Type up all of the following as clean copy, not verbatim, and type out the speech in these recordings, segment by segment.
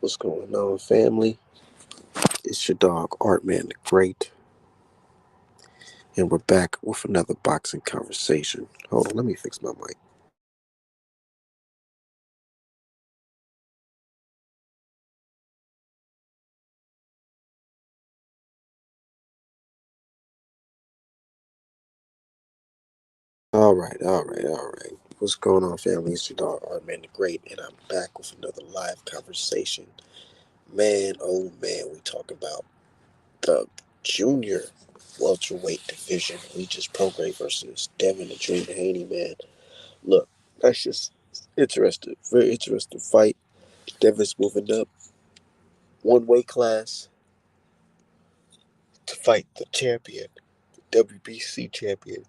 What's going on, family? It's your dog, Artman the Great, and we're back with another boxing conversation. Hold on, let me fix my mic. All right. What's going on, family? It's your dog, Artman the Great, and I'm back with another live conversation. Man, oh man, we talk about the junior welterweight division. Regis Prograis versus Devin the Dream Haney, man. Look, that's just interesting. Very interesting fight. Devin's moving up one weight class to fight the champion, WBC champion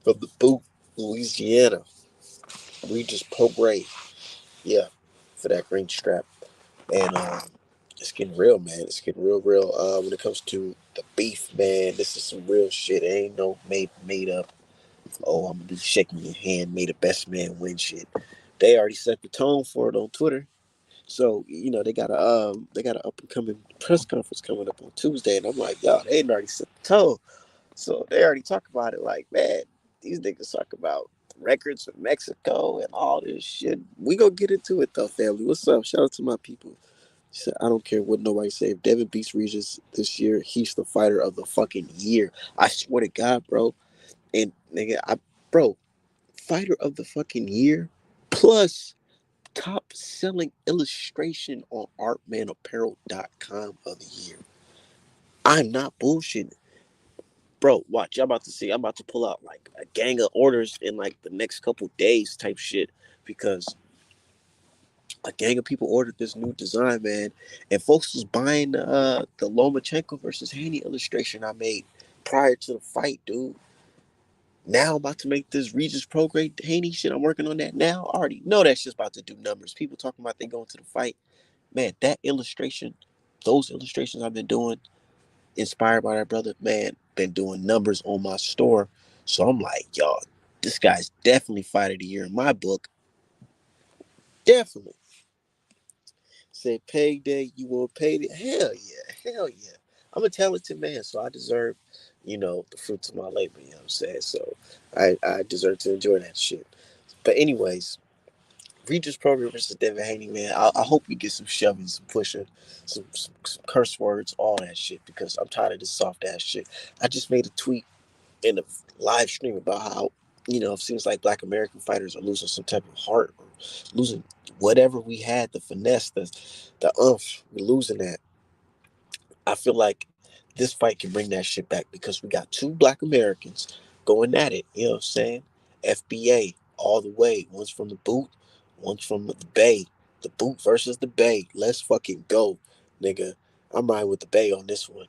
from the boot, Louisiana, Regis Prograis. Yeah, for that green strap. And it's getting real, man. It's getting real. When it comes to the beef, man, this is some real shit. It ain't no made up. Oh, I'm gonna be shaking your hand, may the best man win shit. They already set the tone for it on Twitter. So they got an up and coming press conference coming up on Tuesday, and I'm like, y'all, they already set the tone. So they already talk about it like, man, these niggas talk about records from Mexico and all this shit. We gonna get into it though, family. What's up? Shout out to my people. Said, I don't care what nobody say. If Devin beats Regis this year, he's the fighter of the fucking year. I swear to God, bro. And nigga, bro, fighter of the fucking year plus top selling illustration on artmanapparel.com of the year. I'm not bullshitting. Bro, watch. I'm about to see. I'm about to pull out like a gang of orders in like the next couple days type shit because a gang of people ordered this new design, man, and folks was buying the Lomachenko versus Haney illustration I made prior to the fight, dude. Now I'm about to make this Regis Prograde Haney shit. I'm working on that now. I already know that shit's about to do numbers. People talking about they going to the fight. Man, that illustration, those illustrations I've been doing, inspired by that brother, man, been doing numbers on my store. So I'm like, y'all, this guy's definitely fight of the year in my book. Definitely. Said payday, you want payday? Hell yeah. I'm a talented man, so I deserve, the fruits of my labor, you know what I'm saying? So I deserve to enjoy that shit. But anyways, Regis Program versus Devin Haney, man. I hope we get some shoving, some pushing, some curse words, all that shit, because I'm tired of this soft ass shit. I just made a tweet in a live stream about how, it seems like black American fighters are losing some type of heart or losing whatever we had, the finesse, the umph, we're losing that. I feel like this fight can bring that shit back because we got two black Americans going at it, you know what I'm saying? FBA all the way. One's from the boot, one's from the Bay. The boot versus the Bay. Let's fucking go, nigga. I'm riding with the Bay on this one.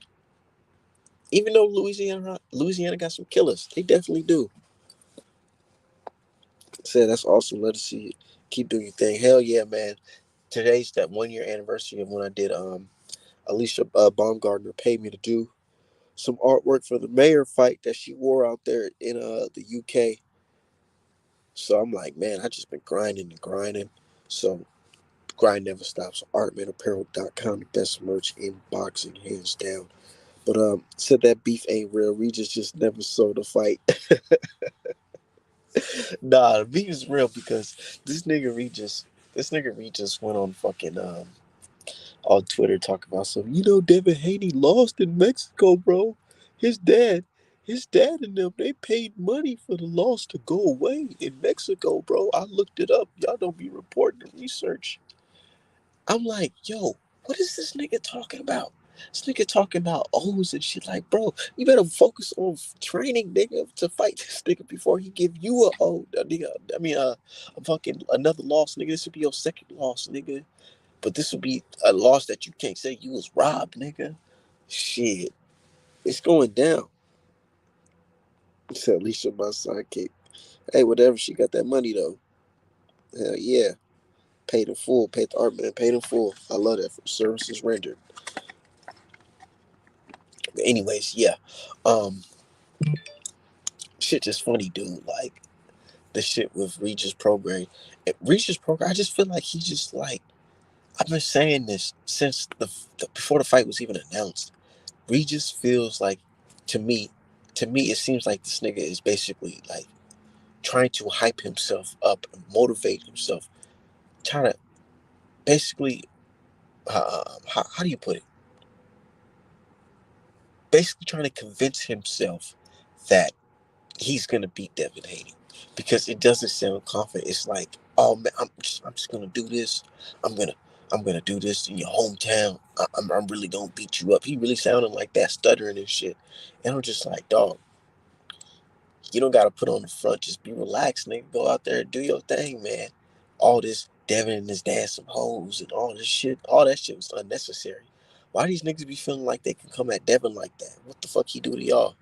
Even though Louisiana got some killers, they definitely do. Said that's awesome. Let us see it. Keep doing your thing. Hell yeah, man. Today's that 1 year anniversary of when I did Alicia Baumgardner paid me to do some artwork for the mayor fight that she wore out there in the UK. So I'm like, man, I just been grinding and grinding. So grind never stops. Artmanapparel.com, the best merch in boxing, hands down. But said that beef ain't real. Regis just never sold a fight. Nah, the beef is real because this nigga Regis went on fucking on Twitter talking about some, Devin Haney lost in Mexico, bro. His dad, his dad and them, they paid money for the loss to go away in Mexico, bro. I looked it up. Y'all don't be reporting the research. I'm like, yo, what is this nigga talking about? This nigga talking about O's and shit. Like, bro, you better focus on training, nigga, to fight this nigga before he give you a O, nigga. I mean, a fucking another loss, nigga. This would be your second loss, nigga. But this would be a loss that you can't say you was robbed, nigga. Shit, it's going down. Said Alicia, my sidekick. Hey, whatever. She got that money though. Hell yeah. Paid in full. Paid the art man. Paid in full. I love that for services rendered. But anyways, yeah. Um, shit just funny, dude. Like the shit with Regis program. Regis program. I just feel like he just like I've been saying this since the before the fight was even announced. Regis feels like, to me, it seems like this nigga is basically like trying to hype himself up and motivate himself, trying to basically, how do you put it? Basically trying to convince himself that he's gonna beat Devin Haney because it doesn't sound confident. It's like, oh man, I'm just gonna do this. I'm gonna I'm gonna do this in your hometown. I'm really gonna beat you up. He really sounded like that, stuttering and shit. And I'm just like, dog, you don't gotta put on the front. Just be relaxed, nigga. Go out there and do your thing, man. All this Devin and his dad some hoes and all that shit was unnecessary. Why these niggas be feeling like they can come at Devin like that? What the fuck he do to y'all?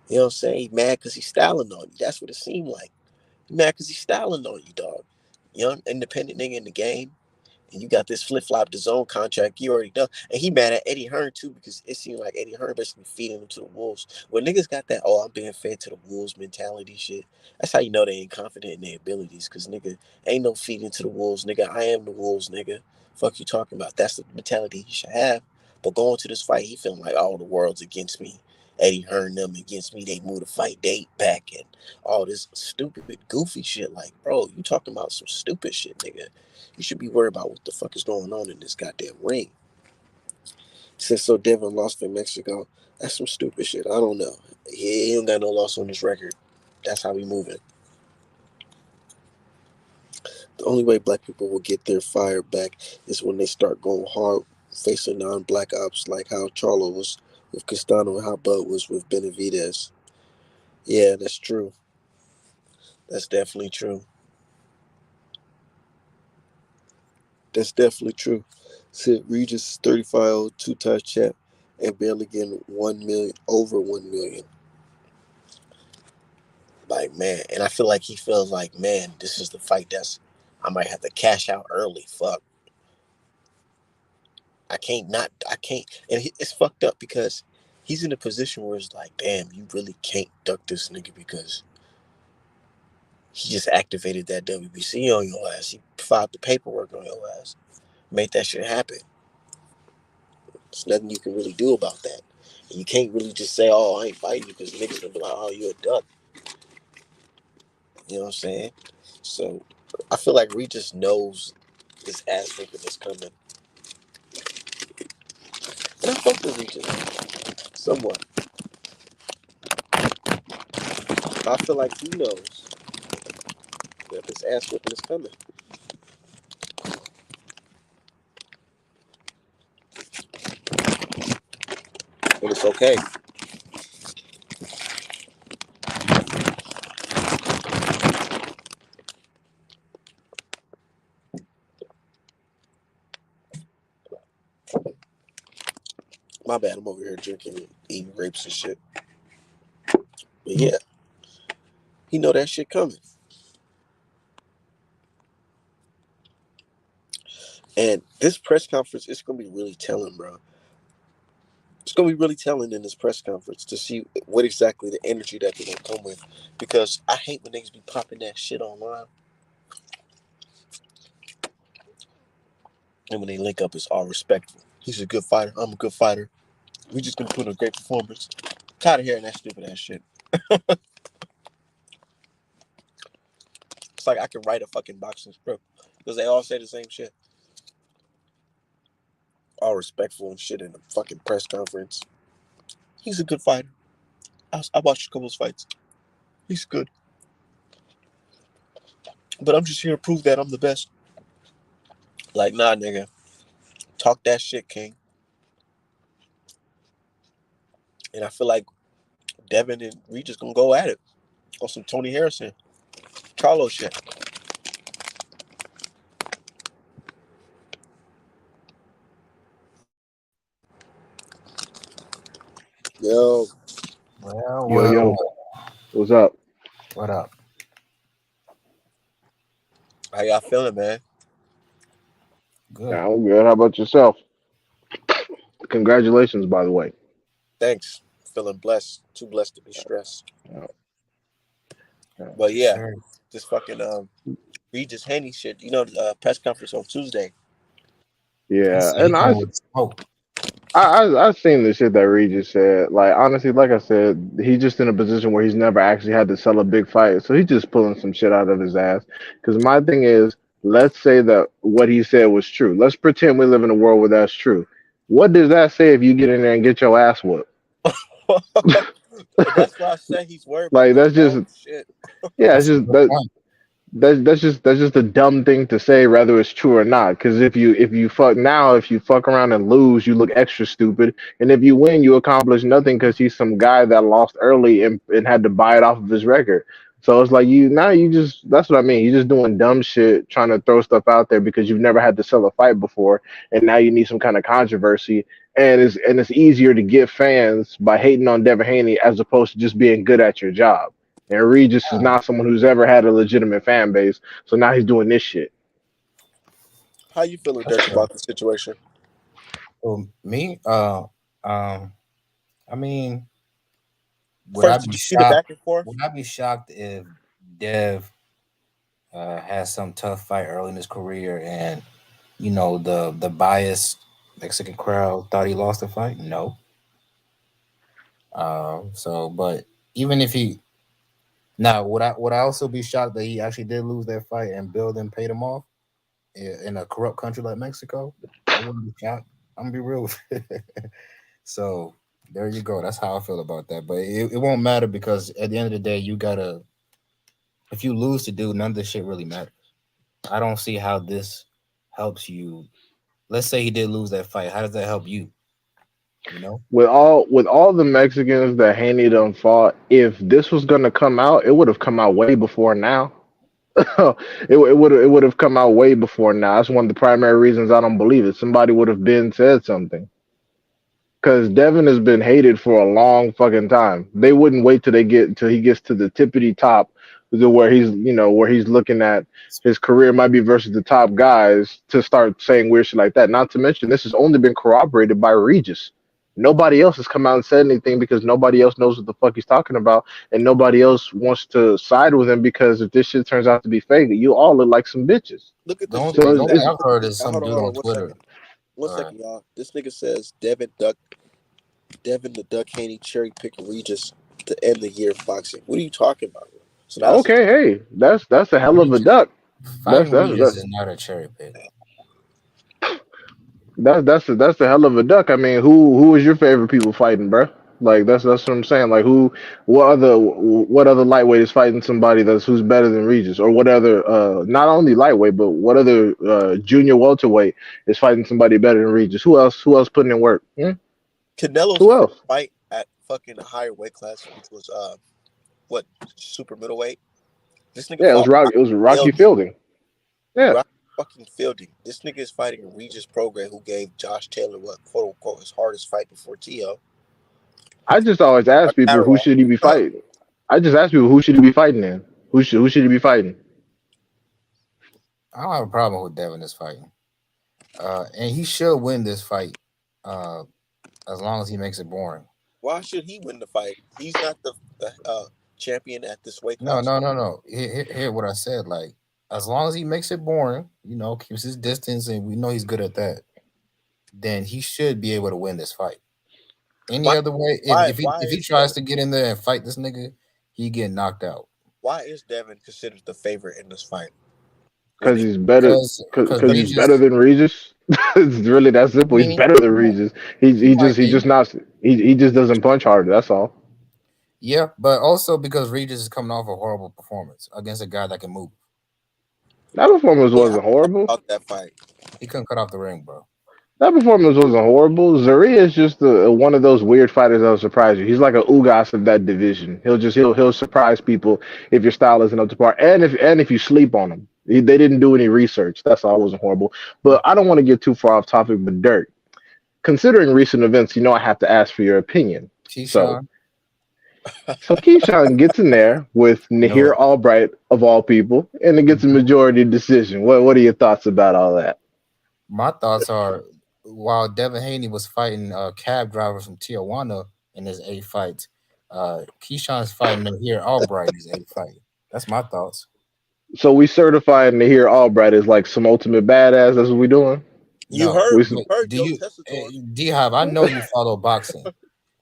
You know what I'm saying? He mad because he's styling on you. That's what it seemed like. He mad because he's styling on you, dog. Young, independent nigga in the game. And you got this flip flop the zone contract you already done. And he mad at Eddie Hearn too because it seemed like Eddie Hearn basically feeding him to the wolves. When niggas got that, oh, I'm being fed to the wolves mentality shit, that's how you know they ain't confident in their abilities. Because nigga, ain't no feeding to the wolves, nigga. I am the wolves, nigga. Fuck you talking about. That's the mentality he should have. But going to this fight, he feeling like all the world's against me. Eddie Hearn them against me. They moved the fight date back and all this stupid, goofy shit. Like, bro, you talking about some stupid shit, nigga. You should be worried about what the fuck is going on in this goddamn ring. Since so Devin lost in Mexico, that's some stupid shit. I don't know. He don't got no loss on his record. That's how we moving. The only way black people will get their fire back is when they start going hard facing non-black ops like how Charlo was with Castano and how Bud was with Benavidez. Yeah, that's true. That's definitely true. That's definitely true. Said Regis 35 two-time champ and barely getting 1 million, over 1 million. Like, man, and I feel like he feels like, man, this is the fight that's I might have to cash out early. Fuck, I can't, and it's fucked up because he's in a position where it's like, damn, you really can't duck this nigga because he just activated that WBC on your ass. He filed the paperwork on your ass, made that shit happen. There's nothing you can really do about that. And you can't really just say, oh, I ain't fighting you because niggas gonna be like, oh, you a duck. You know what I'm saying? So I feel like Regis knows this ass whooping is coming. And I fuck with Regis somewhat. But I feel like he knows that this ass whooping is coming. And it's okay. My bad, I'm over here drinking and eating grapes and shit. But yeah, he know that shit coming. And this press conference, it's gonna be really telling, bro. It's gonna be really telling in this press conference to see what exactly the energy that they're gonna come with. Because I hate when niggas be popping that shit online. And when they link up, it's all respectful. He's a good fighter. I'm a good fighter. We just gonna put in a great performance. Tired of hearing that stupid ass shit. It's like I can write a fucking boxing script because they all say the same shit. All respectful and shit in the fucking press conference. He's a good fighter. I watched a couple of his fights. He's good. But I'm just here to prove that I'm the best. Like, nah, nigga. Talk that shit, King. And I feel like Devin and Regis gonna go at it on some Tony Harrison, Carlos shit. Yo, Well, Yo, well, yo, what's up? what up? how y'all feeling, man? Good. I'm good. How about yourself? Congratulations, by the way. Thanks. Feeling blessed. Too blessed to be stressed. Uh, But Yes, yeah, sir. just fucking Regis Haney shit. The press conference on Tuesday. He Yeah, said he and coming with smoke. I seen the shit that Regis said. Like honestly, like I said, he's just in a position where he's never actually had to sell a big fight, so he's just pulling some shit out of his ass. Because my thing is, let's say that what he said was true. Let's pretend we live in a world where that's true. What does that say if you get in there and get your ass whooped? That's why I said he's worried about Like that that's just dog shit. yeah, it's That's a just good that point. that's just a dumb thing to say, whether it's true or not. Because if you fuck around and lose, you look extra stupid, and if you win, you accomplish nothing because he's some guy that lost early and had to buy it off of his record. So it's like you just that's what I mean. You're just doing dumb shit, trying to throw stuff out there because you've never had to sell a fight before, and now you need some kind of controversy. And it's easier to get fans by hating on Devin Haney as opposed to just being good at your job. And Regis is Yeah. not someone who's ever had a legitimate fan base, so now he's doing this shit. How you feeling, That's Dirk, true. about the situation? So me, um, I mean, would I First, be did you see the shocked? back and forth? Would I be shocked if Dev has some tough fight early in his career, and the biased Mexican crowd thought he lost the fight? No. But even if he now, would I also be shocked that he actually did lose that fight and Bill then paid him off in a corrupt country like Mexico? I wouldn't be shocked. I'm gonna be real with you. So there you go. That's how I feel about that. But it won't matter because at the end of the day, you gotta. If you lose to dude, none of this shit really matters. I don't see how this helps you. Let's say he did lose that fight. How does that help you? You know? With all the Mexicans that Haney done fought, if this was gonna come out, it would have come out way before now. It would have come out way before now. That's one of the primary reasons I don't believe it. Somebody would have been said something. Because Devin has been hated for a long fucking time. They wouldn't wait till he gets to the tippity top, where he's looking at his career might be versus the top guys to start saying weird shit like that. Not to mention this has only been corroborated by Regis. Nobody else has come out and said anything because nobody else knows what the fuck he's talking about, and nobody else wants to side with him because if this shit turns out to be fake, you all look like some bitches. Look at The this only shit. thing, It the So only thing says, I've heard is some hold on, dude hold on on, one Twitter. second. One All right. second, y'all. This nigga says Devin the Duck Haney cherry pick Regis to end the year of boxing. What are you talking about? So now that's okay, hey, that's a hell of a Regis, duck. That's fighting that's Regis that, is not a cherry pick. that's a hell of a duck. I mean, who is your favorite people fighting, bro? Like that's what I'm saying. Like what other lightweight is fighting somebody who's better than Regis, or what other not only lightweight but what other junior welterweight is fighting somebody better than Regis? Who else putting in work? Hmm? Canelo's Who first else? fight at fucking a higher weight class, which was what, super middleweight. This nigga Yeah, it was fought Rock. Rocky It was Rocky Fielding. Fielding. Yeah, Rocky fucking Fielding. This nigga is fighting a Regis program who gave Josh Taylor what, quote unquote, his hardest fight before T.O. I just always Or ask people who Arrow. should he be fighting. I just ask people who should he be fighting in. Who should he be fighting? I don't have a problem with Devin this fighting. And he should win this fight. Uh, as long as he makes it boring. Why should he win the fight? He's not the champion at this weight No, class. no, no, no. Hear what I said. Like, as long as he makes it boring, keeps his distance, and we know he's good at that, then he should be able to win this fight. Any Why? other way, if Why? if he Why if he is tries to get in there and fight this nigga, he get knocked out. why is Devin considered the favorite in this fight? When Because he, he's better. Because Because he's Regis, better than Regis. It's really that I simple. He's mean, better than Regis. he might He be, just not. He just doesn't punch harder. That's all. yeah, but also because Regis is coming off a horrible performance against a guy that can move. That performance yeah, wasn't I horrible. about that fight. He couldn't cut off the ring, bro. That performance wasn't horrible. Zuri is just one of those weird fighters that'll surprise you. He's like a Ugas of that division. He'll surprise people if your style isn't up to par, and if you sleep on him. They didn't do any research. That's all. It wasn't horrible. But I don't want to get too far off topic. But Dirk, considering recent events, I have to ask for your opinion. So, Keyshawn, so Keyshawn gets in there with I knew Nahir it. Albright of all people, and it gets a majority decision. What are your thoughts about all that? My thoughts are while Devin Haney was fighting cab drivers from Tijuana in his eight fights, Keyshawn's fighting them here Albright in his eight fight. That's my thoughts. So we certifying to hear Albright is like some ultimate badass. That's what we doing. You No, heard We you but heard do Joe you, Tessitore. D-Hop, I know you follow boxing.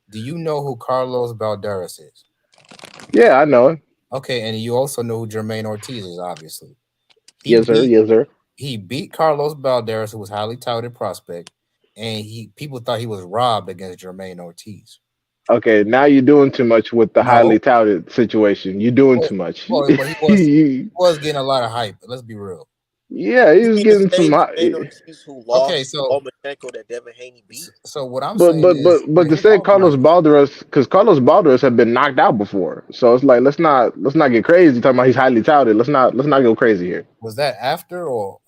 Do you know who Carlos Balderas is? yeah, I know it. Okay, and you also know who Jermaine Ortiz is, obviously. He Yes sir, beat yes sir. he beat Carlos Balderas, who was highly touted prospect, and he people thought he was robbed against Jermaine Ortiz. Okay, now you're doing too much with the No, highly touted situation. You're doing well, too much. but he was getting a lot of hype. Let's be real. Yeah, You he's mean the getting some. same Jermaine Ortiz who Okay, lost so Lomachenko that Devin Haney beat? what I'm But saying but is but but to Nahir say Carlos Albright Balderas, because Carlos Balderas had been knocked out before, so it's like let's not get crazy talking about he's highly touted. Let's not go crazy here. was that after or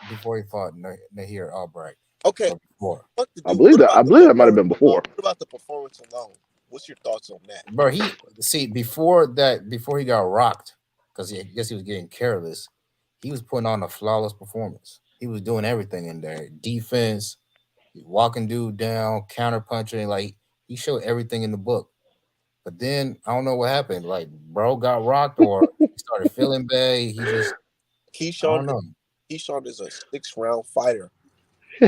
before he fought Nahir Albright Okay, or before? fuck the I dude. believe What that I about the believe that might have performance been alone? before. What about the performance alone? What's your thoughts on that? Bro, he see before he got rocked because I guess he was getting careless. He was putting on a flawless performance. He was doing everything in there, defense, walking dude down, counter punching. Like he showed everything in the book. But then I don't know what happened. Like bro got rocked or he started feeling bad. He just I Keyshawn don't is know. Keyshawn is a 6 round fighter. I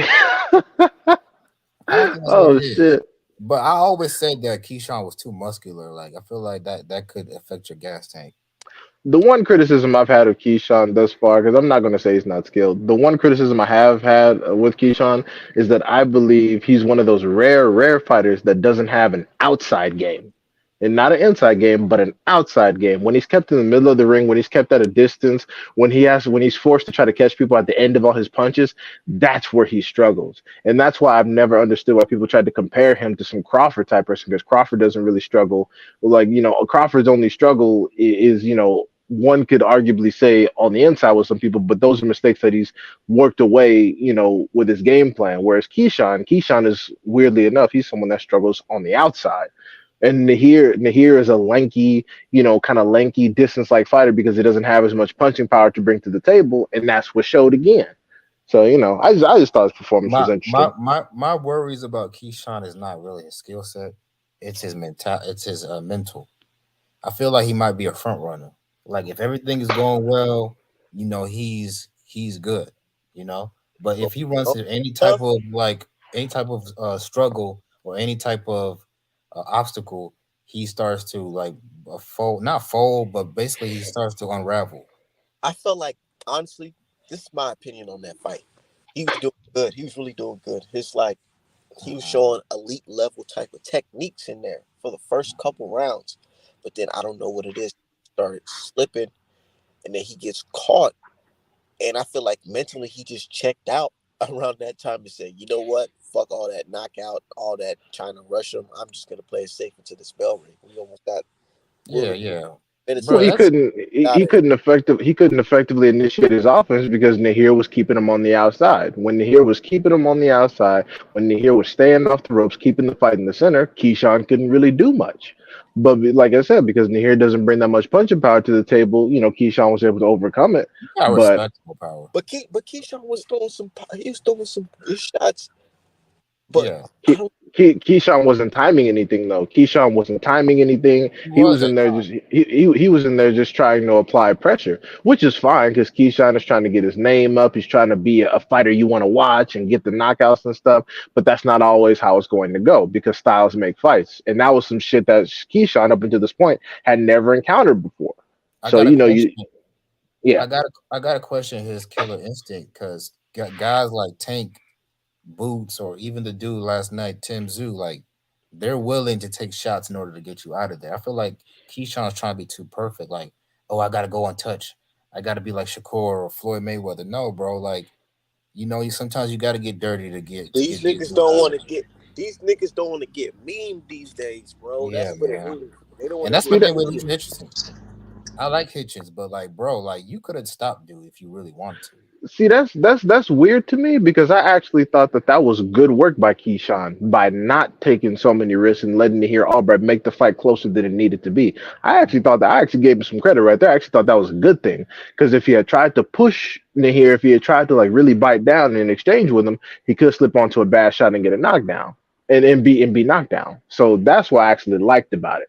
don't think that's what Oh it is. shit. But I always said that Keyshawn was too muscular. Like I feel like that could affect your gas tank. The one criticism I've had of Keyshawn thus far, because I'm not going to say he's not skilled, the one criticism I have had with Keyshawn is that I believe he's one of those rare fighters that doesn't have an outside game. And not an inside game, but an outside game. When he's kept in the middle of the ring, when he's kept at a distance, when he's forced to try to catch people at the end of all his punches, that's where he struggles. And that's why I've never understood why people tried to compare him to some Crawford type person, because Crawford doesn't really struggle. Like, Crawford's only struggle is, one could arguably say on the inside with some people, but those are mistakes that he's worked away, with his game plan. Whereas Keyshawn is weirdly enough, he's someone that struggles on the outside. And Nahir is a lanky, kind of lanky distance like fighter because he doesn't have as much punching power to bring to the table, and that's what showed again. So, I just thought his performance was interesting. My worries about Keyshawn is not really his skill set. It's his mental. It's his mental. I feel like he might be a front runner. Like if everything is going well, he's good. You know, but if he runs Oh, into any type tough. of struggle or any type of obstacle, he starts to like fold, not fold, but basically he starts to unravel. I felt like honestly, this is my opinion on that fight. He was doing good. He was really doing good. He was showing elite level type of techniques in there for the first couple rounds. But then I don't know what it is. Started slipping and then he gets caught. And I feel like mentally he just checked out around that time to say, you know what? Fuck all that knockout, all that trying to rush him. I'm just gonna play it safe until this bell ring. We almost got what Yeah, was yeah, minutes Well, bro. left. That's he couldn't effectively initiate his offense because Nahir was keeping him on the outside. When Nahir was keeping him on the outside, when Nahir was staying off the ropes, keeping the fight in the center, Keyshawn couldn't really do much. But like I said, because Nahir doesn't bring that much punching power to the table, Keyshawn was able to overcome it. you got But respectable power. But Keyshawn was throwing some. He was throwing some good shots. But Yeah, I Ke- don't. Keyshawn wasn't timing anything though. Keyshawn wasn't timing anything. he He was was in at there just he was in there just trying to apply pressure, which is fine because Keyshawn is trying to get his name up. He's trying to be a fighter you want to watch and get the knockouts and stuff. But that's not always how it's going to go because styles make fights, and that was some shit that Keyshawn up until this point had never encountered before. I So got a question. yeah. I got to question his killer instinct because guys like Tank, Boots, or even the dude last night, Tim Zoo, like they're willing to take shots in order to get you out of there. I feel like Keyshawn's trying to be too perfect. Like, oh, I got to go untouched. I got to be like Shakur or Floyd Mayweather. No, bro. Like, sometimes you got to get dirty to These get dudes niggas out don't of want there. to get. These niggas don't want to get memed these days, bro. Yeah, That's what it man. is. They don't want And to that's my get See that thing with memed. Hitchinson. I like Hitchens, but like, bro, like you could have stopped dude if you really wanted to. See, that's weird to me because I actually thought that was good work by Keyshawn by not taking so many risks and letting Nahir Albright make the fight closer than it needed to be. I actually gave him some credit right there. I actually thought that was a good thing because if he had tried to push Nahir, if he had tried to like really bite down in exchange with him, he could slip onto a bad shot and get a knockdown and be knocked down. So that's what I actually liked about it.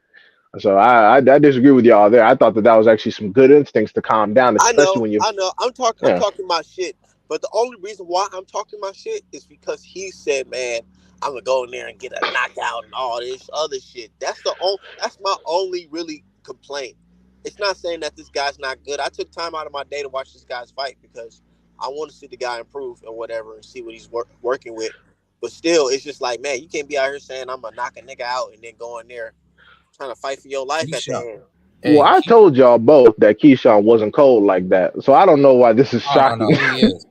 So I disagree with y'all there. I thought that was actually some good instincts to calm down, I especially know, when you I know. I'm yeah. talking my shit. But the only reason why I'm talking my shit is because he said, "Man, I'm gonna go in there and get a knockout and all this other shit." That's my only really complaint. It's not saying that this guy's not good. I took time out of my day to watch this guy's fight because I want to see the guy improve and whatever and see what he's working with. But still, it's just like, man, you can't be out here saying I'm gonna knock a nigga out and then go in there trying to fight for your life at the Keyshawn. end. Well, Hey, I told y'all both that Keyshawn wasn't cold like that, so I don't know why this is oh no, shocking. no, he is.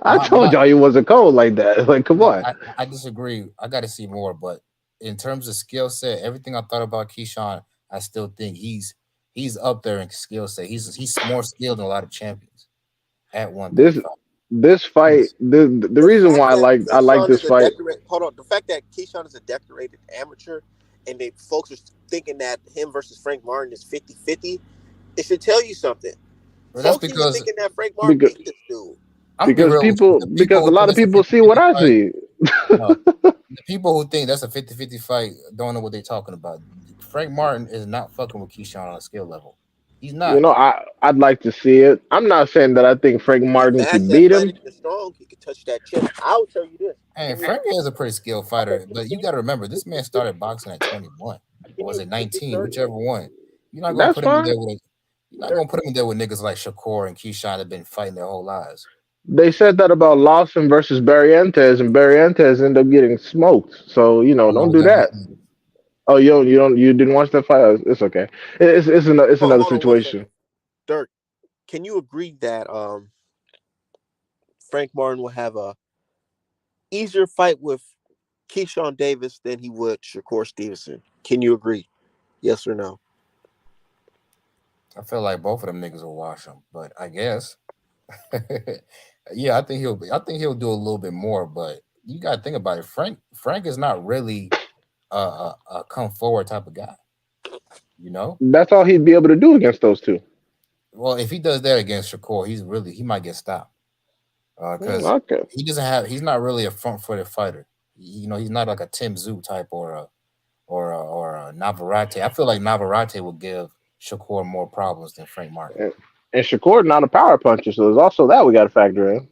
I My told my y'all he wasn't cold like that. Like, come no, on. I disagree. I got to see more, but in terms of skill set, everything I thought about Keyshawn, I still think he's up there in skill set. He's more skilled than a lot of champions at This 135. this fight, Yes. the The reason fact why that I like Keyshawn this is a fight. decorated hold on, the fact that Keyshawn is a decorated amateur and they folks are thinking that him versus Frank Martin is 50-50, it should tell you something. But that's Folks even because thinking that Frank Martin Because beat this dude. I'm gonna be real with you. The people a who lot think of that's a people see what 50-50 I fight, see. no. The people who think that's a 50-50 fight don't know what they're talking about. Frank Martin is not fucking with Keyshawn on a skill level. He's You not. know, I'd like to see it. I'm not saying that I think Frank He's Martin fast, could beat him. athletic, and strong. He can touch that chest. I'll tell you this. And Can you Frank is a pretty skilled fighter, but you can you got to remember this man started boxing at 21, or was it can you 19, Dirk, whichever one. You're not gonna That's put him in fine. there with you're not Dirk, gonna put him in there with niggas like Shakur and Keyshawn that have been fighting their whole lives. They said that about Lawson versus Barrientos, and Barrientos ended up getting smoked. So I don't know don't what do that that. means. Oh, you didn't watch that fight? It's okay. It's another hold on one second. situation. Dirk, can you agree that Frank Martin will have a easier fight with Keyshawn Davis than he would Shakur Stevenson? Can you agree? Yes or no? I feel like both of them niggas will wash him, but I guess. Yeah, I think he'll do a little bit more, but you got to think about it. Frank is not really a come forward type of guy, you know. That's all he'd be able to do against those two. Well, if he does that against Shakur, he might get stopped because Okay. he's not really a front footed fighter. You know, he's not like a Tim Zoo type or a Navarrete. I feel like Navarrete will give Shakur more problems than Frank Martin. And Shakur not a power puncher, so there's also that we got to factor in.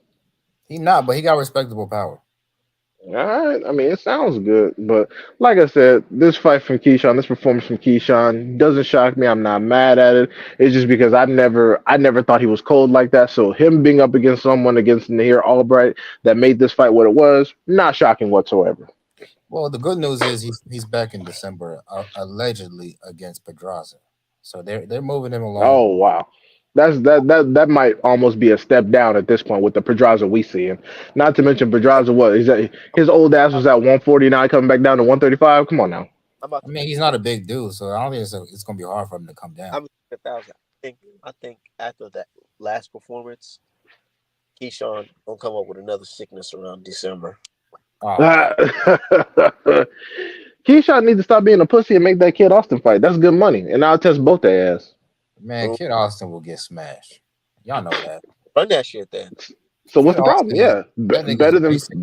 He not, but he got respectable power. All right. I mean, it sounds good, but like I said, this fight from Keyshawn, this performance from Keyshawn doesn't shock me. I'm not mad at it. It's just because I never thought he was cold like that. So him being up against someone against Nahir Albright that made this fight what it was, not shocking whatsoever. Well, the good news is he's back in December, allegedly against Pedraza. So they're moving him along. Oh wow. That might almost be a step down at this point with the Pedraza we see him. Not to mention Pedraza, what is that? His old ass was at 149, coming back down to 135. Come on now. I'm about I to mean, make he's not a big dude, so I don't think it's gonna be hard for him to come down. I'm 1,000. I think after that last performance, Keyshawn gonna come up with another sickness around December. Oh Keyshawn needs to stop being a pussy and make that Kid Austin fight. That's good money, and I'll test both their ass. man, Boom. Kid Austin will get smashed. Y'all know that. Run that shit then. So Kid what's the problem? Austin is Yeah, that nigga is basic.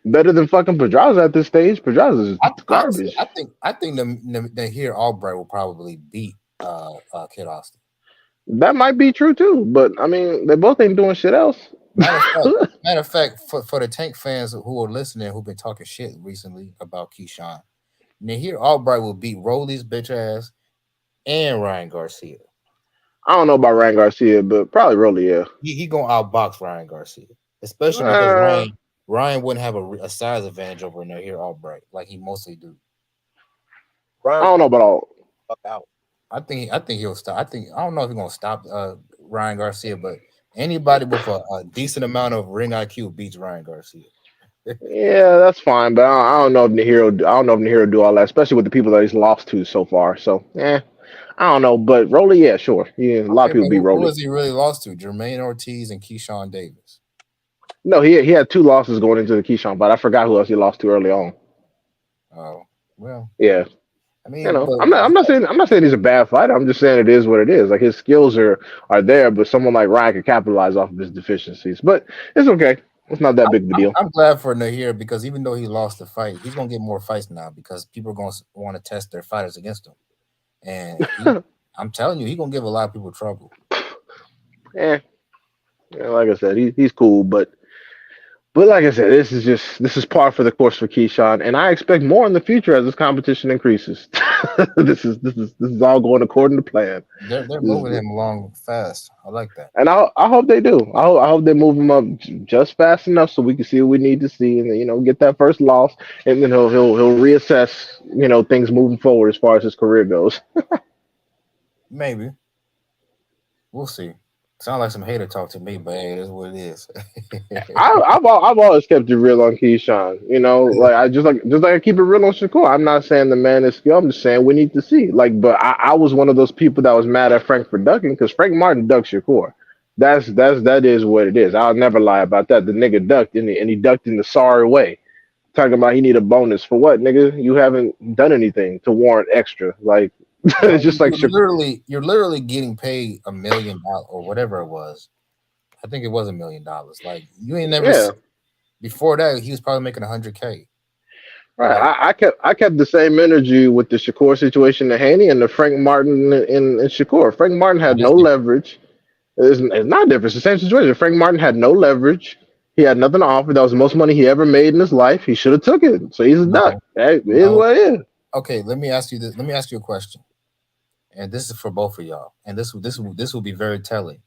better than fucking Pedraza at this stage. Pedraza is Honestly, garbage. I think the here Albright will probably beat Kid Austin. That might be true too, but I mean, they both ain't doing shit else. Matter of fact, for the Tank fans who are listening who've been talking shit recently about Keyshawn, Nahir Albright will beat Rolly's bitch ass and Ryan Garcia. I don't know about Ryan Garcia, but probably Rolly. Yeah. He gonna outbox Ryan Garcia, especially because Uh, Ryan wouldn't have a size advantage over Nahir Albright like he mostly do. I Ryan don't know about all. fuck out. I think he'll stop. I don't know if he's gonna stop Ryan Garcia, but anybody with a decent amount of ring IQ beats Ryan Garcia. Yeah, that's fine, but I don't know if I don't know if Nahiro do all that, especially with the people that he's lost to so far. So, I don't know, but Rolly, yeah, sure. Yeah, a lot of Okay, people but beat who Rolly. has he really lost to? Jermaine Ortiz and Keyshawn Davis. No, he had two losses going into the Keyshawn fight. I forgot who else he lost to early on. Oh well, Yeah, I mean, but I'm not saying he's a bad fighter. I'm just saying it is what it is. Like his skills are there, but someone like Ryan can capitalize off of his deficiencies. But it's okay. It's not that big of a deal. I'm glad for Nahir because even though he lost the fight, he's gonna get more fights now because people are gonna want to test their fighters against him. and I'm telling you, he gonna give a lot of people trouble. Eh, yeah, like I said, he's cool, but like I said, this is par for the course for Keyshawn, and I expect more in the future as this competition increases. This is all going according to plan. They're This moving is, him along fast. I like that. and I hope they do. I hope they move him up just fast enough so we can see what we need to see, and get that first loss, and then he'll reassess things moving forward as far as his career goes. Maybe we'll see. Sound like some hater talk to me, but hey, that's what it is. I've always kept it real on Keyshawn. Like I just like I keep it real on Shakur. I'm not saying the man is skilled. I'm just saying we need to see. Like, but I was one of those people that was mad at Frank for ducking because Frank Martin ducked Shakur. That is what it is. I'll never lie about that. The nigga ducked and he ducked in the sorry way. Talking about he need a bonus for what, nigga? You haven't done anything to warrant extra. Like Bro, it's just like you're literally getting paid $1 million or whatever it was. I think it was $1 million. Like you ain't never yeah. before that he was probably making 100K. Right. Like I kept the same energy with the Shakur situation to Haney and the Frank Martin in Shakur. Frank Martin that had is no different. leverage. It's not different. It's the same situation. Frank Martin had no leverage. He had nothing to offer. That was the most money he ever made in his life. He should have took it. So he's a duck. No, That is no. what it is. Okay, let me ask you this. Let me ask you a question, and this is for both of y'all. And this will be very telling.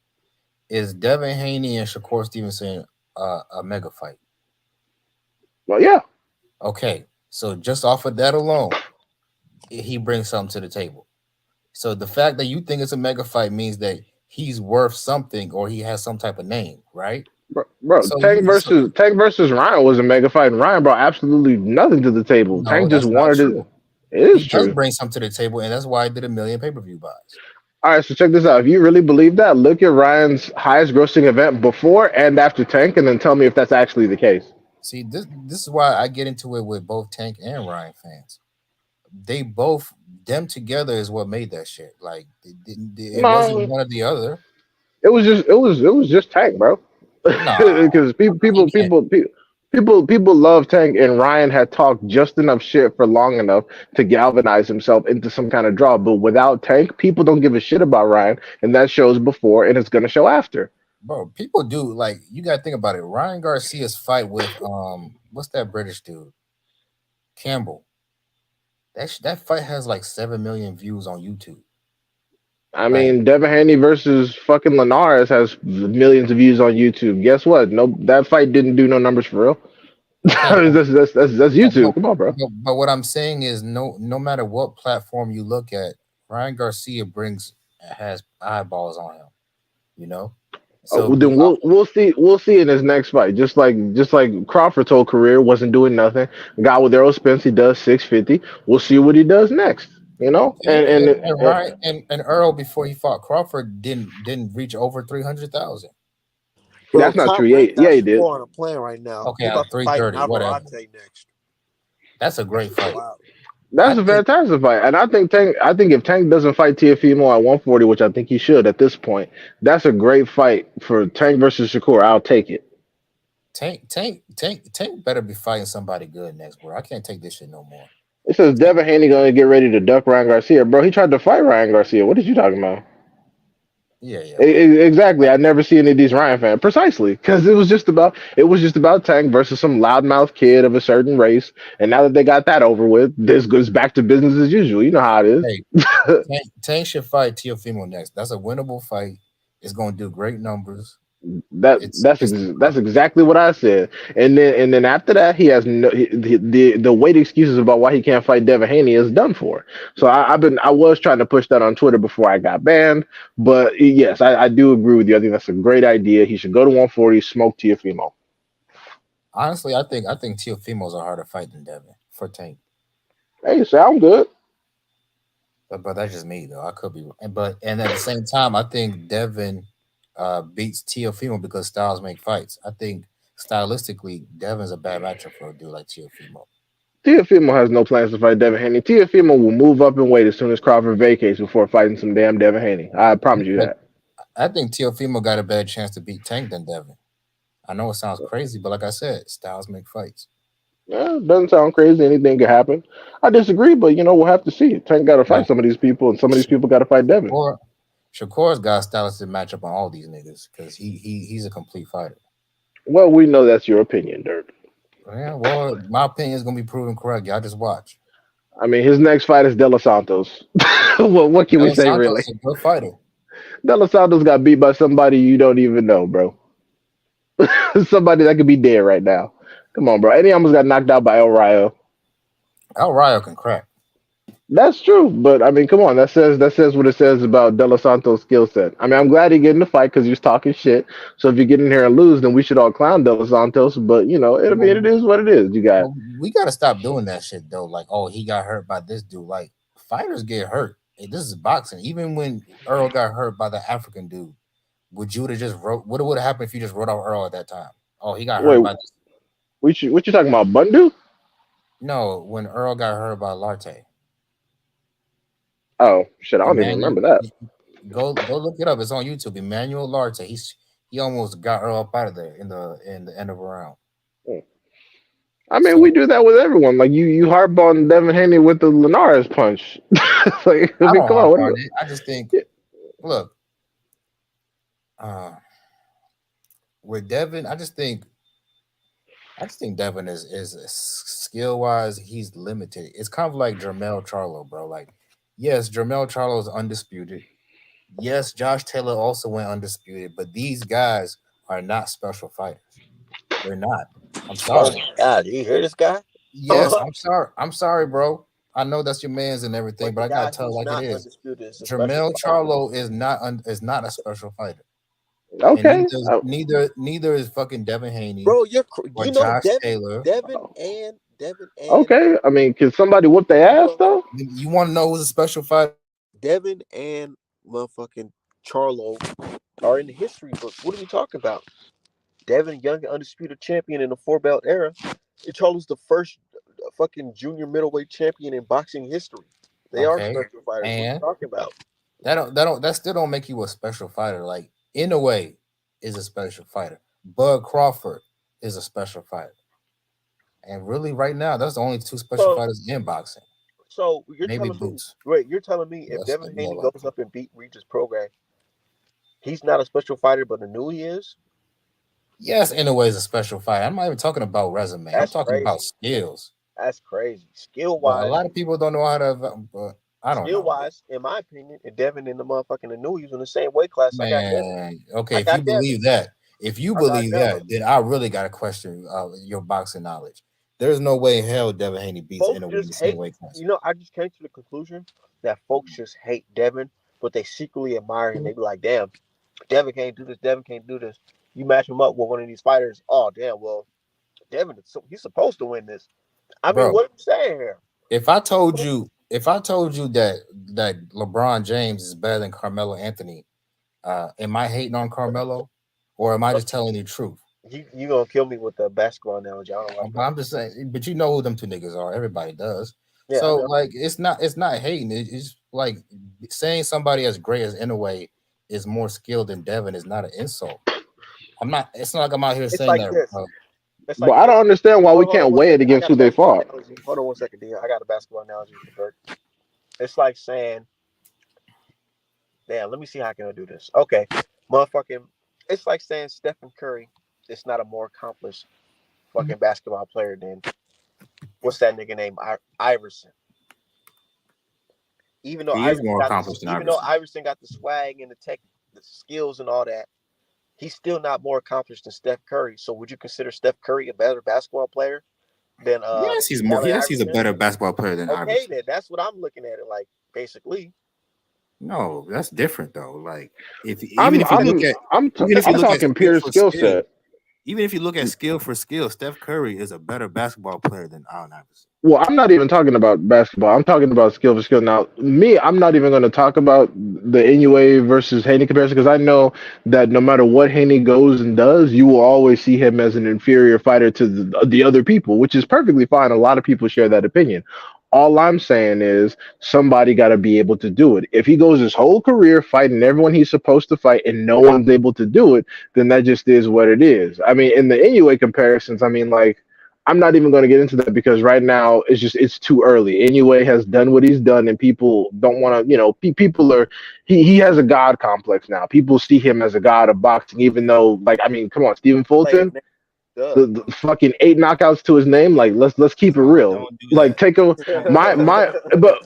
Is Devin Haney and Shakur Stevenson a mega fight? Well, yeah. Okay, so just off of that alone, he brings something to the table. So the fact that you think it's a mega fight means that he's worth something or he has some type of name, right? Bro, So Tank you so versus Tank versus Ryan was a mega fight, and Ryan brought absolutely nothing to the table. no, Tank just that's not wanted it. true. It is He does true. bring something to the table, and that's why I did a million pay-per-view buys. All right, so check this out. If you really believe that, look at Ryan's highest grossing event before and after Tank, and then tell me if that's actually the case. See, this is why I get into it with both Tank and Ryan fans. They both them together is what made that shit. Like it wasn't No, one or the other. it was just Tank, bro. Nah, Because you can't. people love Tank, and Ryan had talked just enough shit for long enough to galvanize himself into some kind of draw. But without Tank, people don't give a shit about Ryan, and that shows before, and it's gonna show after. Bro, people do like you gotta think about it. Ryan Garcia's fight with what's that British dude? Campbell. That fight has like 7 million views on YouTube. I Like, mean, Devin Haney versus fucking Linares has millions of views on YouTube. Guess what? No, that fight didn't do no numbers for real. okay, That's but, but, YouTube. Come on, bro. but what I'm saying is no matter what platform you look at, Ryan Garcia brings has eyeballs on him, you know? So Well, then we'll see in his next fight. Just like Crawford told career wasn't doing nothing. Got with Errol Spence, he does 650. We'll see what he does next. okay, and And Ryan and Earl before he fought Crawford didn't reach over 300,000. Bro, that's not top true. Yeah, rank yeah, got he did. Shakur on a plan right now. Okay, He about to three fight thirty, whatever. Navarrete next. That's a That great should be fight. wild. I That's a think fantastic fight, and I think if Tank doesn't fight Tiafimo at 140, which I think he should at this point, that's a great fight for Tank versus Shakur. I'll take it. Tank better be fighting somebody good next, bro. I can't take this shit no more. It says Tank, Devin Haney gonna get ready to duck Ryan Garcia, bro. He tried to fight Ryan Garcia. What are you talking about? yeah, yeah, okay. Exactly. I never see any of these Ryan fans precisely because it was just about Tank versus some loudmouth kid of a certain race, and now that they got that over with, this goes back to business as usual. You know how it is. Hey, Tank should fight Teofimo next. That's a winnable fight. It's gonna do great numbers. That It's that's it's ex- that's exactly what I said. And then after that, he has no the weight excuses about why he can't fight Devin Haney is done for. So I was trying to push that on Twitter before I got banned. But yes, I do agree with you. I think that's a great idea. He should go to 140, smoke Tiafimo. honestly, I think Teofimo's a harder fight than Devin for Tank. Hey, sound good. But that's just me though. I could be, and at the same time, I think Devin beats Teofimo because styles make fights. I think stylistically, Devin's a bad matchup for a dude like Teofimo. Tiafimo has no plans to fight Devin Haney. Tiafimo will move up and wait as soon as Crawford vacates before fighting some damn Devin Haney. I promise you But that. I think Teofimo got a better chance to beat Tank than Devin. I know it sounds crazy, but like I said, styles make fights. Yeah, doesn't sound crazy. Anything could happen. I disagree, but we'll have to see. Tank got to fight Now, some of these people, and some of these Sh- people got to fight Devin. Shakur, Shakur's got a stylistic matchup on all these niggas because he's a complete fighter. Well, we know that's your opinion, Dirk. Yeah, well, my opinion is gonna be proven correct. Y'all just watch. I mean, his next fight is De Los Santos. what can we Dos say, Santos really? is a good fighter. De Los Santos got beat by somebody you don't even know, bro. Somebody that could be dead right now. Come on, bro. And he almost got knocked out by El Rayo. El Rayo can crack. That's true, but I mean, come on. That says what it says about De Los Santos' skill set. I mean, I'm glad he get in the fight because he was talking shit. So if you get in here and lose, then we should all clown De Los Santos. But it Well, is what it is. You got well, we gotta stop doing that shit though. Like, oh, he got hurt by this dude. Like, fighters get hurt. Hey, this is boxing. Even when Earl got hurt by the African dude, would you have just wrote? What would have happened if you just wrote out Earl at that time? Oh, he got hurt wait. by this. What you talking about, Bundu? No, when Earl got hurt by Larte, Oh shit, I don't even Emmanuel, remember that. go look it up. It's on YouTube. Emmanuel Larte. He almost got Earl up out of there in the end of a round. Hmm. I mean, we So do that with everyone. Like you harp on Devin Haney with the Linares punch. Like, I I mean, don't come on. harp What do on you? it. I just think, Yeah. look, uh, with Devin, I just think Devin is skill wise, he's limited. It's kind of like Jermel Charlo, bro. Like, yes, Jermel Charlo is undisputed. Yes, Josh Taylor also went undisputed, but these guys are not special fighters. They're not. I'm Oh sorry. my God, you hear this guy? Yes, I'm sorry. I'm sorry, bro. I know that's your man's and everything, But but the I gotta guy tell it who's like it not is. undisputed is a special Jermel fighter. Charlo is not a special fighter, and Okay. neither is fucking Devin Haney Bro, or you know Josh Taylor. Devin and Okay. I mean, can somebody whoop their ass bro, though? You want to know who's a special fighter? Devin and motherfucking Charlo are in the history books. What are we talking about? Devin, young undisputed champion in the four belt era. And Charlo's the first fucking junior middleweight champion in boxing history. They are Okay, special fighters. What are you and talking about? that still don't make you a special fighter. Like in a way, is a special fighter. Bud Crawford is a special fighter, and really, right now, that's the only two special So, fighters in boxing. so you're Maybe telling me, Boots. wait, you're telling me if That's Devin yeah, Haney like goes up and beat Regis Program, he's not a special fighter, but the new he is? yes, in a way, is a special fighter. I'm not even talking about resume. I'm That's talking about crazy. skills. That's crazy. But a lot of people don't know how to. But I don't Skill know, wise, in my opinion, if Devin and the motherfucking the new he's in the same weight class, I got Devin. man. Okay, I if you got Devin. believe that, if you I got believe Devin. that, then I really got to question your boxing knowledge. There's no way in hell Devin Haney beats Folks anyone in just the same hate. weight class. I just came to the conclusion that folks just hate Devin, but they secretly admire him. They be like, "Damn, Devin can't do this. Devin can't do this." You match him up with one of these fighters. Oh, damn. Well, Devin, he's supposed to win this. I mean, Bro, what are you saying here? if I told you that LeBron James is better than Carmelo Anthony, am I hating on Carmelo, or am I just telling you the truth? You gonna kill me with the basketball analogy? I don't watch But I'm just saying, but you know who them two niggas are. Everybody does. Yeah, I So know. like, it's not hating. It's like saying somebody as great as Inouye is more skilled than Devin is not an insult. I'm not. It's not like I'm out here It's saying like that. this. It's But like I this. don't understand why we Hold on can't one weigh it second. I against got who a they basketball fought. analogy. Hold on one second, D. I got a basketball analogy for Bert. It's like saying, damn, let me see how I can do this. Okay. Motherfucking, it's like saying Stephen Curry is not a more accomplished fucking basketball player than what's that nigga name? Iverson. Even though He is Iverson more got accomplished than even though Iverson. Iverson got the swag and the tech, the skills and all that, he's still not more accomplished than Steph Curry. So would you consider Steph Curry a better basketball player than Yes, he's more. Allen Yes, he's a Iverson? better basketball player than Okay, Iverson. then that's what I'm looking at it like, basically. No, that's different though. Like if even I'm if you look I'm at I'm t- even if you I'm look at talking skill pure for skill skill, set. even if you look at skill for skill, Steph Curry is a better basketball player than Allen Iverson. Well, I'm not even talking about basketball. I'm talking about skill for skill. Now, me, I'm not even going to talk about the Inoue versus Haney comparison because I know that no matter what Haney goes and does, you will always see him as an inferior fighter to the other people, which is perfectly fine. A lot of people share that opinion. All I'm saying is somebody got to be able to do it. If he goes his whole career fighting everyone he's supposed to fight and no one's able to do it, then that just is what it is. I mean, in the Inoue comparisons, I mean, like, I'm not even going to get into that because right now it's too early. Anyway, has done what he's done, and people don't want to. People are he has a god complex now. People see him as a god of boxing, even though like I mean, come on, Stephen Like, Fulton, duh. the fucking 8 knockouts to his name. Like let's keep it real. Don't do Like that. take a Don't do that. my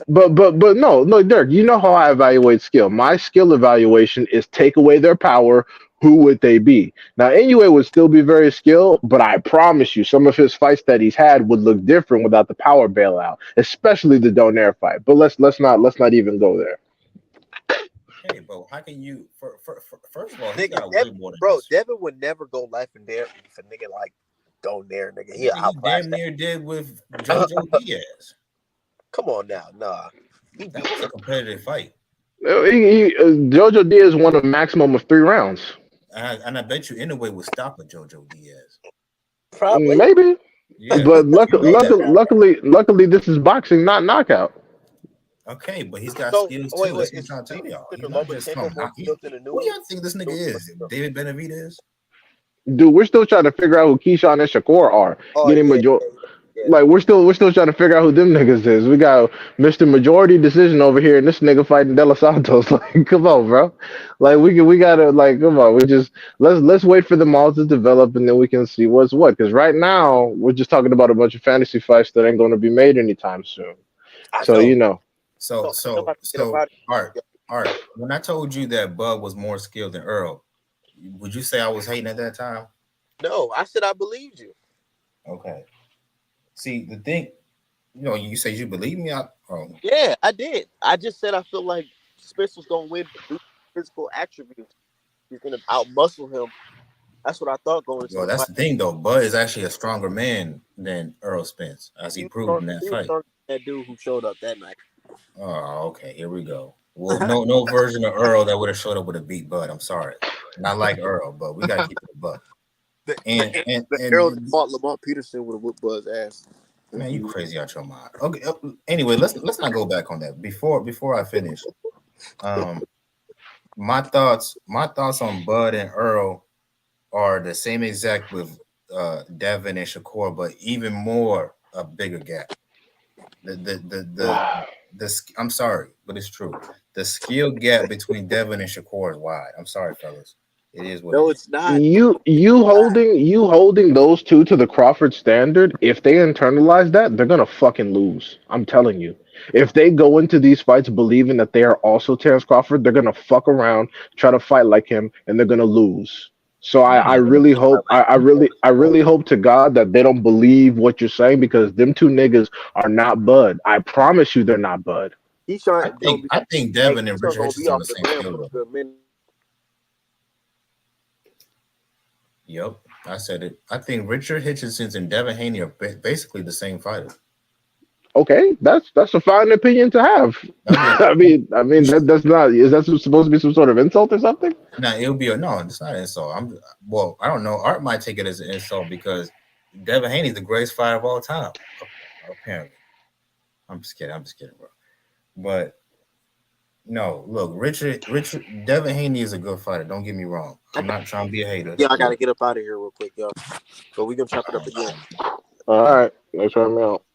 but no, Dirk. You know how I evaluate skill. My skill evaluation is take away their power. Who would they be? Now, Inoue would still be very skilled, but I promise you, some of his fights that he's had would look different without the power bailout, especially the Donaire fight. But let's not even go there. Hey, bro, how can you? First of all, he Nigga, got way more than bro, this. Devin would never go life and dare if a nigga like Donaire, nigga. He He outclass damn that. near did with JoJo Diaz. Come on now, nah. That was a competitive fight, Jojo Diaz won a maximum of 3 rounds. and I bet you Inoue would stop at JoJo Diaz. Probably. Maybe, Yeah, but you know that. luckily, this is boxing, not knockout. Okay, but he's got So skills wait, too. wait, That's what I'm trying to tell y'all. He's consider not just some Lomachenko more knock. skilled than the Who new y'all think this nigga is? David Benavidez? Dude, we're still trying to figure out who Keyshawn and Shakur are. Oh Getting yeah, major, yeah. like we're still trying to figure out who them niggas is. We got Mr. Majority Decision over here, and this nigga fighting De Los Santos. Like, come on, bro. Like we gotta like, come on. We just let's wait for them all to develop, and then we can see what's what. Because right now we're just talking about a bunch of fantasy fights that ain't going to be made anytime soon. I So know. So, I'm about to get up out of Art, here. Art. When I told you that Bud was more skilled than Earl, would you say I was hating at that time? No, I said I believed you. Okay. See, the thing, you say you believe me. Yeah, I did. I just said I feel like Spence was gonna win due to physical attributes. He's gonna outmuscle him. That's what I thought going into Well, the that's fight. the thing, though. Bud is actually a stronger man than Earl Spence, as he proved in that He was fight. stronger than that dude who showed up that night. Oh, okay. Here we go. Well, no version of Earl that would have showed up with a beat Bud. I'm sorry. Not like Earl, but we gotta keep it a buck. The Harold fought Lamont Peterson would have whooped Bud's ass. Man, you crazy out your mind. Okay. Anyway, let's not go back on that. Before I finish, my thoughts on Bud and Earl are the same exact with Devin and Shakur, but even more a bigger gap. I'm sorry, but it's true. The skill gap between Devin and Shakur is wide. I'm sorry, fellas. It is what No, it is. it's not. You holding those two to the Crawford standard, if they internalize that, they're gonna fucking lose. I'm telling you. If they go into these fights believing that they are also Terrence Crawford, they're gonna fuck around, try to fight like him, and they're gonna lose. So I really hope I really hope to God that they don't believe what you're saying because them two niggas are not Bud. I promise you they're not Bud. He's trying. I think Devin and Richard gonna be Richardson are off the the same ground skill for a level. good minute. Yep, I said it. I think Richard Hitchenson's and Devin Haney are basically the same fighter. Okay, that's a fine opinion to have. That's not. Is that supposed to be some sort of insult or something? No, it's not an insult. I don't know. Art might take it as an insult because Devin Haney's the greatest fighter of all time, apparently. I'm just kidding, bro. But no, look, Devin Haney is a good fighter. Don't get me wrong. I'm not trying to be a hater. Yeah, I gotta get up out of here real quick, y'all. But we gonna chop it up again. All right, thanks for having me out.